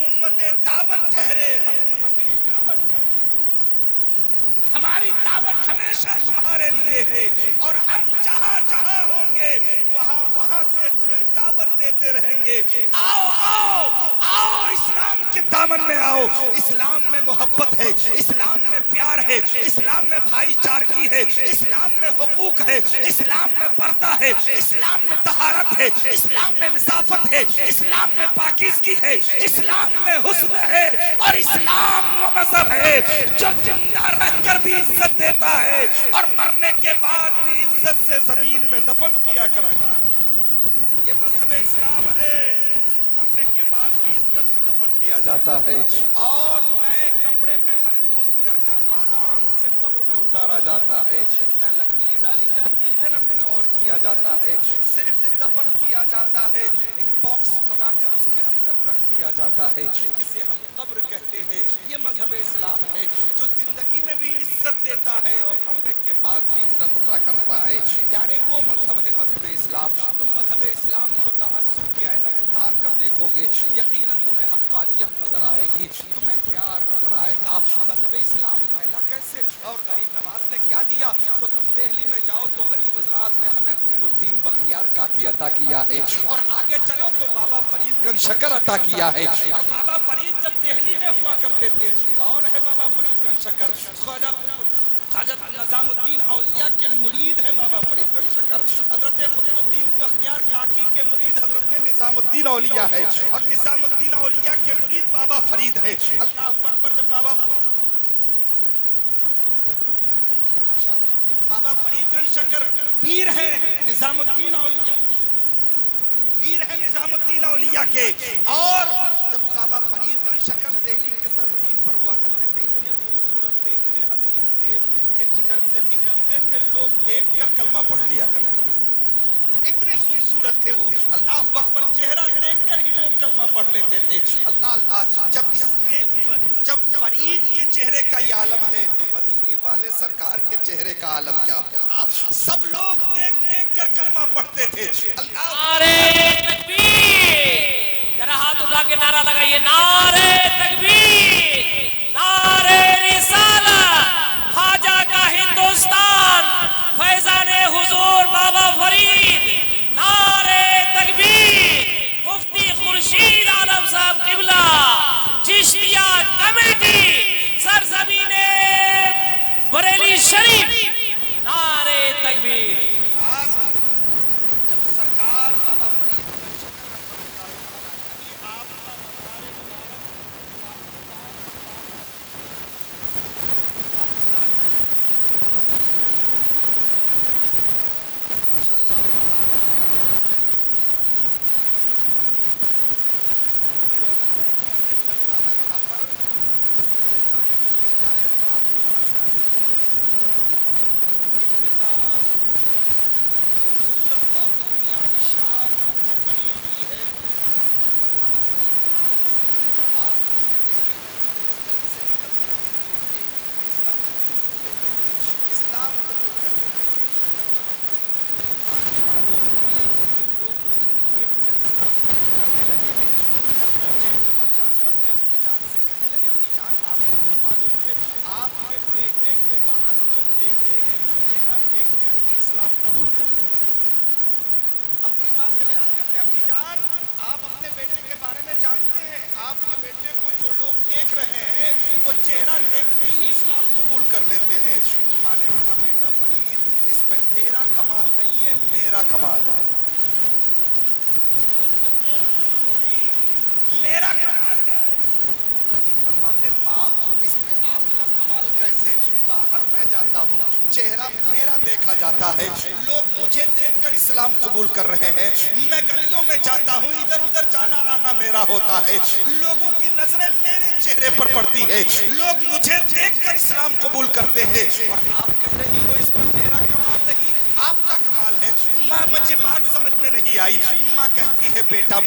امت دعوت ٹھہرے، ہم امت اجابت ہے. ہماری دعوت ہمیشہ تمہارے لیے ہے اور ہم جہاں جہاں ہوں گے وہاں وہاں سے تمہیں دعوت دیتے رہیں گے. آؤ آؤ آؤ، اسلام کے دامن میں آؤ. اسلام میں محبت ہے، اسلام میں پیار ہے، اسلام میں بھائی چارگی ہے، اسلام میں حقوق ہے، اسلام میں پردہ ہے، اسلام میں طہارت ہے، اسلام میں نظافت ہے، اسلام میں پاکیزگی ہے، اسلام میں حسن ہے. اور اسلام وہ مذہب ہے جو زندہ رہ کر بھی عزت دیتا ہے اور مرنے کے بعد بھی عزت سے زمین میں دفن کیا کرتا ہے. یہ مذہب اسلام ہے. مرنے کے بعد بھی عزت سے دفن کیا جاتا ہے اور نئے کپڑے میں ملبوس کر کر آرام سے قبر میں اتارا جاتا ہے. نہ لکڑی ڈالی جاتی ہے نہ کچھ اور کیا جاتا ہے، صرف دفن کیا جاتا ہے. ایک باکس بنا کر اس کے اندر رکھ دیا جاتا ہے جسے ہم قبر کہتے ہیں. یہ مذہب اسلام ہے جو زندگی میں بھی عزت دیتا ہے اور مرنے کے بعد بھی عزت عطا کرتا ہے. پیارے وہ مذہب ہے مذہب اسلام. تم مذہب اسلام کو تعصب کی عینک اتار کر دیکھو گے، یقیناً تمہیں حقانیت نظر آئے گی، تمہیں پیار نظر آئے گا. مذہب اسلام پھیلا کیسے اور غریب نواز نے کیا دیا؟ تو تم دہلی میں جاؤ تو غریب نواز نے ہمیں قطب الدین بختیار کاکی عطا کیا ہے، اور آگے چلو تو بابا فرید گنج شکر عطا کیا ہے. اور بابا فرید جب دہلی میں ہوا کرتے تھے، کون ہے بابا فرید گنج شکر؟ خواجہ نظام الدین اولیاء کے مرید ہیں بابا فرید گنج شکر. حضرت قطب الدین بختیار کاکی کے مرید حضرت نظام الدین اولیاء ہے اور نظام الدین اولیاء کے مرید بابا فرید ہے. اللہ اکبر. جب بابا فرید گنج شکر پیر ہیں نظام الدین اولیاء، پیر ہیں نظام الدین اولیاء کے. اور جب بابا فرید گنج شکر دہلی کے سرزمین پر ہوا کرتے تھے، اتنے خوبصورت تھے، اتنے حسین تھے کہ جدھر سے نکلتے تھے لوگ دیکھ کر کلمہ پڑھ لیا کرتے تھے. اتنے خوبصورت تھے وہ. اللہ اکبر. چہرہ دیکھ کر ہی لوگ کلمہ پڑھ لیتے تھے. اللہ اللہ. جب فرید کے چہرے کا یہ عالم ہے تو مدینے والے سرکار کے چہرے کا عالم کیا ہوگا؟ سب لوگ دیکھ دیکھ کر کلمہ پڑھتے تھے. اللہ نعرے تکبیر. ذرا ہاتھ اٹھا کے نعرہ لگائیے، نعرے تکبیر، نعرے رسالت، خواجہ کا ہندوستان، فیضان حضور بابا فرید. نعرے تکبیر. مفتی خورشید عالم صاحب قبلہ، چشتیہ کمیٹی، سرزمین بریلی شریف. نعرے تکبیر. جب سرکار بابا فرید گنج شکر رحمۃ اللہ علیہ آپ کا مزار کمال ہے. میرا کمال ہے. فرماتے ماں اس میں آپ کا کمال کیسے؟ باہر میں جاتا ہوں چہرہ میرا دیکھا جاتا ہے، لوگ مجھے دیکھ کر اسلام قبول کر رہے ہیں. میں گلیوں میں جاتا ہوں، ادھر ادھر جانا آنا میرا ہوتا ہے، لوگوں کی نظریں میرے چہرے پر پڑتی ہے، لوگ مجھے دیکھ کر اسلام قبول کرتے ہیں. اور آپ کہہ رہی ہو اس پر میرا کمال نہیں، آپ کا کمال ہے. ماں مجھے بات سمجھ میں نہیں آئی. ماں کہتی ہے بیٹا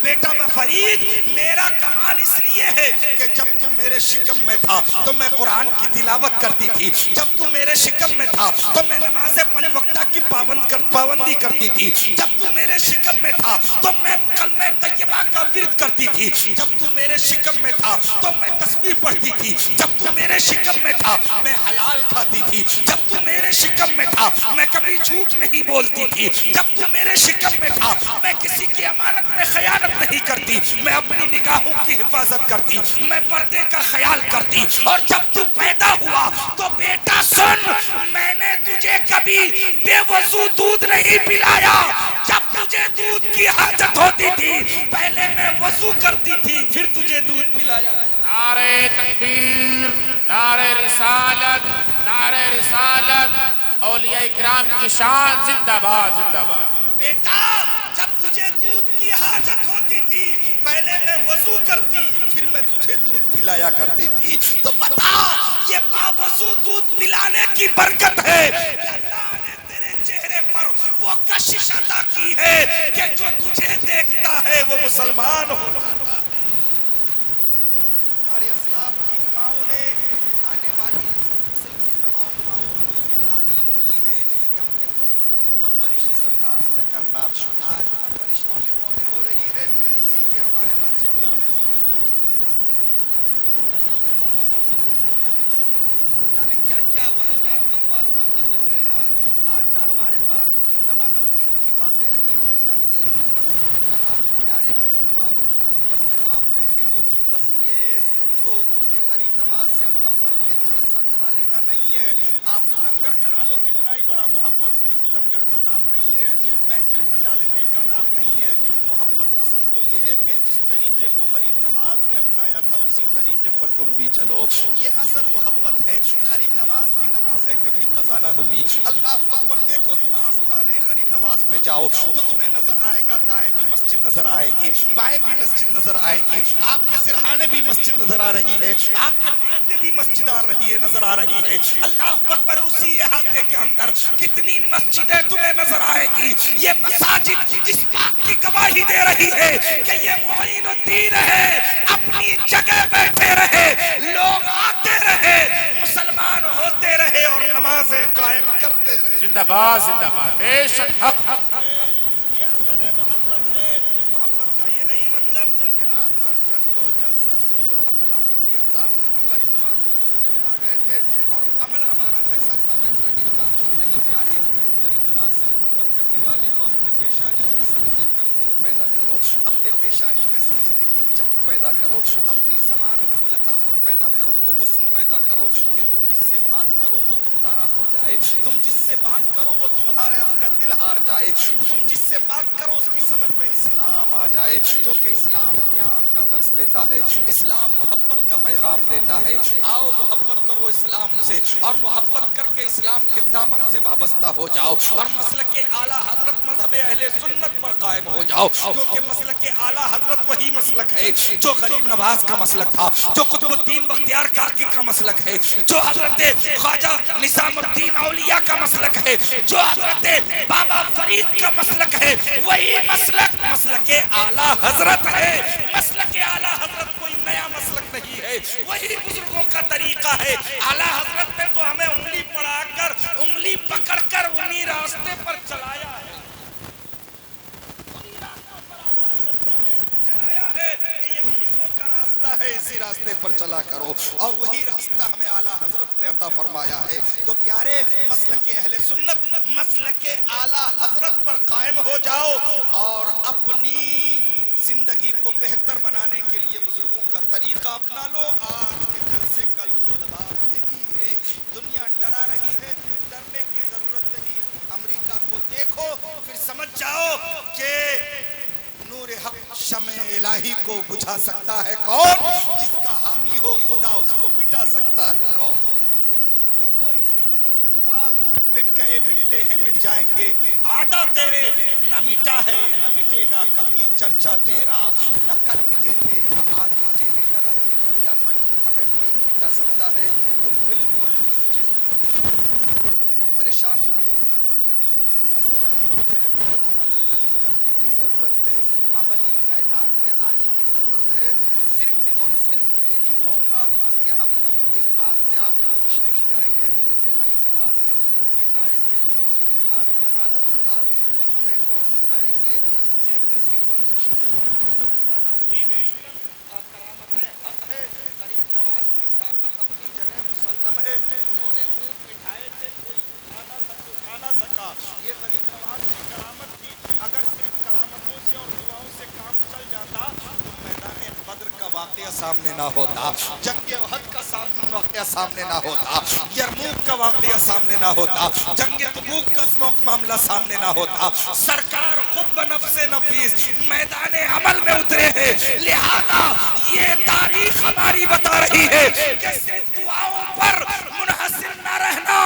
بیٹا فرید، میرا کمال اس لیے ہے کہ جب تم میرے شکم میں تھا تو میں قرآن کی تلاوت کرتی تھی، جب تم میرے شکم میں تھا تو میں نماز پنج وقتہ کی پابندی کرتی تھی، جب تم میرے شکم میں تھا تو میں کلمہ طیبہ طیبہ کا ورد کرتی تھی. جب تو میرے شکم میں تھا تو میں تسبیح پڑھتی تھی. جب تو میرے شکم میں تھا میں حلال کھاتی تھی. جب تو میرے شکم میں تھا میں کبھی جھوٹ نہیں بولتی تھی. جب تو میرے شکم میں تھا میں کسی کی امانت میں خیانت نہیں کرتی. میں اپنی نگاہوں کی حفاظت کرتی. میں پردے کا خیال کرتی. اور جب تو پیدا ہوا تو بیٹا سن, میں نے تجھے کبھی بے وضو دودھ نہیں پلایا. جب تجھے دودھ کی حاجت ہوتی تھی پہلے میں وضو کرتی تھی پھر تجھے دودھ پلایا. نعرہ تکبیر, نعرہ رسالت, نعرہ رسالت, اولیاء اکرام کی شان زندہ باد, زندہ باد. بیٹا جب تجھے دودھ کی حاجت ہوتی تھی پہلے میں وضو کرتی پھر میں تجھے دودھ پلایا کرتی تھی. تو بتا یہ باوضو دودھ پلانے کی برکت ہے کہ اللہ نے تیرے چہرے پر وہ کشش عطا کی ہے کہ جو تجھے دیکھتا ہے وہ مسلمان ہوتا ہے. ہمارے اسلاف کی ماؤں نے آنے والی نسل کی تمام ماؤں کو یہ تعلیم کی ہے کہ اپنے بچوں کی پرورش اس انداز میں کرنا. آج پرورش اونے پونے ہو رہی ہے, اسی لیے ہمارے بچے بھی اونے پونے ہو رہے ہیں. یعنی کیا کیا واقعات بکواس کرتے پھر رہے ہیں. آج نہ ہمارے پاس دین رہا, نہ دین کی باتیں رہی, نہ دین کا سوچ رہا. پیارے غریب نواز کی محبت میں آپ بیٹھے ہو, بس یہ سمجھو کہ غریب نواز سے محبت یہ جلسہ کرا لینا نہیں ہے. آپ لنگر کرا لو کتنا ہی بڑا, محبت صرف لنگر کا نام نہیں ہے, محفل سجا لینے کا نام نہیں ہے. محبت اصل تو یہ ہے کہ جس طریقے کو غریب نواز نے اپنایا تھا اسی طریقے پر تم بھی چلو. یہ اصل محبت ہے. غریب نواز کی نمازیں کبھی قضا نہ ہوئی. اللہ اکبر, دیکھو تم آستانے غریب نواز میں جاؤ تو تمہیں نظر آئے گا دائیں بھی مسجد نظر آئے گی, بائیں بھی مسجد نظر آئے گی. آپ کے سرہانے بھی مسجد نظر آ رہی ہے, آپ کے پاتے بھی مسجد آ رہی ہے, نظر آ رہی ہے. اللہ اکبر, اسی احاطے کے اندر کتنی مسجدیں تمہیں نظر آئے گی. یہ مساجد اس بات کی گواہی دے رہی ہے کہ یہ معین الدین ہے. اپنی جگہ بیٹھے رہے, لوگ آتے رہے, مسلمان ہوتے رہے اور نمازیں قائم کرتے رہے. زندہ باد, زندہ باد, بے شک حق. یہ اصل محبت ہے. محبت کا یہ نہیں مطلب کہ رات بھر جگ لو, جلسہ سن لو. حق ادا کر دیا صاحب, ہم غریب نواز کے جلسے میں آ گئے تھے اور عمل ہمارا جیسا تھا ویسا ہی رہا. نہیں پیارے, غریب نواز سے محبت کرنے والے ہو اپنے پیشانی میں سجدے کا نور پیدا کرو, اپنے پیشانی میں سجدے کی چمک پیدا کرو, اپنی زبان میں وہ لطافت پیدا کرو, وہ حسن پیدا کرو کہ تم جس سے بات کرو وہ تمہارا ہو جائے. تم جس سے بات کرو وہ تمہارے اپنا دل ہار جائے. تم جس سے بات کرو اس کی سمجھ میں اسلام آ جائے, کیونکہ اسلام پیار کا درس دیتا ہے, اسلام محبت کا پیغام دیتا ہے. آؤ محبت کرو اسلام سے اور محبت کر کے اسلام کے دامن سے وابستہ ہو جاؤ اور مسلک اعلیٰ حضرت مذہب اہل سنت پر قائم ہو جاؤ, کیونکہ مسلک اعلیٰ حضرت وہی مسلک ہے جو غریب نواز کا مسلک تھا, جو قطب الدین بختیار کاکی کا مسلک ہے, جو حضرت خواجہ نظام الدین اولیاء کا مسلک ہے, جو حضرت بابا فرید کا مسلک ہے. وہی مسلک مسلک اعلیٰ حضرت ہے. مسلک اعلیٰ حضرت کوئی نیا مسلک نہیں ہے, وہی بزرگوں کا طریقہ ہے. اعلیٰ حضرت نے تو ہمیں انگلی پڑھا کر, انگلی پکڑ کر انہی راستے پر چلایا ہے. اسی راستے پر چلا کرو اور وہی راستہ ہمیں اعلیٰ حضرت نے عطا فرمایا ہے. تو پیارے, مسلک اہل سنت, مسلک اعلیٰ حضرت پر قائم ہو جاؤ اور اپنی زندگی کو بہتر بنانے کے لیے بزرگوں کا طریقہ اپنا لو. آج کے جلسے کا لطف و لباس یہی ہے. دنیا ڈرا رہی ہے, ڈرنے کی ضرورت نہیں. امریکہ کو دیکھو پھر سمجھ جاؤ کہ نور حق شمع الہی کو بجھا سکتا ہے کون؟ جس کا حامی ہو خدا اس کو مٹا سکتا ہے کون؟ کوئی نہیں مٹا سکتا. مٹ گئے مٹتے ہیں مٹ جائیں گے, آدھا تیرے نہ مٹا ہے نہ مٹے گا کبھی چرچا تیرا. نہ کل مٹے تھے نہ آج مٹے ہیں, نہ رہتے دنیا تک ہمیں کوئی مٹا سکتا ہے. تم بالکل نشچت, پریشان ہونے کی ضرورت نہیں, بس ضرورت ہے عمل کرنے کی ضرورت ہے, عملی میدان میں آنے کی ضرورت ہے. صرف اور صرف میں یہی کہوں گا کہ ہم اس بات سے آپ کو خوش نہیں کریں گے کہ غریب نواز نے خوب بٹھائے تھے تو کوئی اٹھا نہ سکا, تو ہمیں کون اٹھائیں گے. صرف اسی پر خوش ہوتا تو میدان بدر کا واقعہ سامنے نہ ہوتا، جنگ احد کا واقعہ سامنے نہ ہوتا، یرموک کا واقعہ سامنے نہ ہوتا، جنگ تبوک کا معاملہ سامنے نہ ہوتا۔ سرکار خود بنفس نفیس میدان عمل میں اترے ہیں، لہذا یہ تاریخ ہماری بتا رہی ہے کہ صرف دعاؤں پر منحصر نہ رہنا،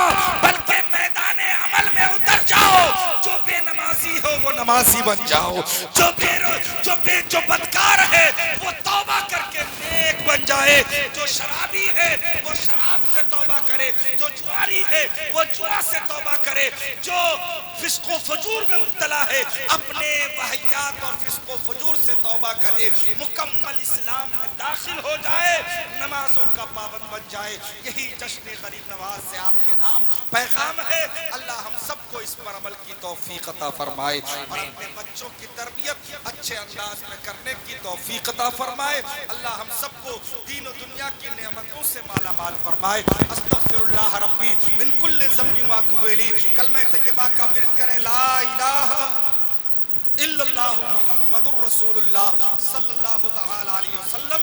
بلکہ میدان عمل میں اتر جاؤ۔ جو بے نمازی ہو وہ نمازی بن جاؤ، جو بدکار ہے وہ توبہ کر کے نیک بن جائے، جو شرابی ہے وہ شراب سے توبہ کرے، جو جواری ہے وہ جوا سے توبہ کرے، جو فسق و فجور میں مبتلا ہے اپنے وحیات اور فسق و فجور سے توبہ کرے، مکمل اسلام میں داخل ہو جائے، نمازوں کا پابند بن جائے۔ یہی جشن غریب نواز سے آپ کے نام پیغام ہے۔ اللہ ہم سب کو اس پر عمل کی توفیق عطا فرمائے اور اپنے بچوں کی تربیت اچھے انداز میں کرنے کی توفیق عطا فرمائے۔ اللہ ہم سب کو دین و دنیا کی نعمتوں سے مالا مال فرمائے۔ استغفر اللہ ربی من کل ذنب واتوب الیہ۔ کلمہ طیبہ کا ورد کریں، لا الہ الا اللہ محمد الرسول اللہ صلی اللہ تعالی علیہ وسلم۔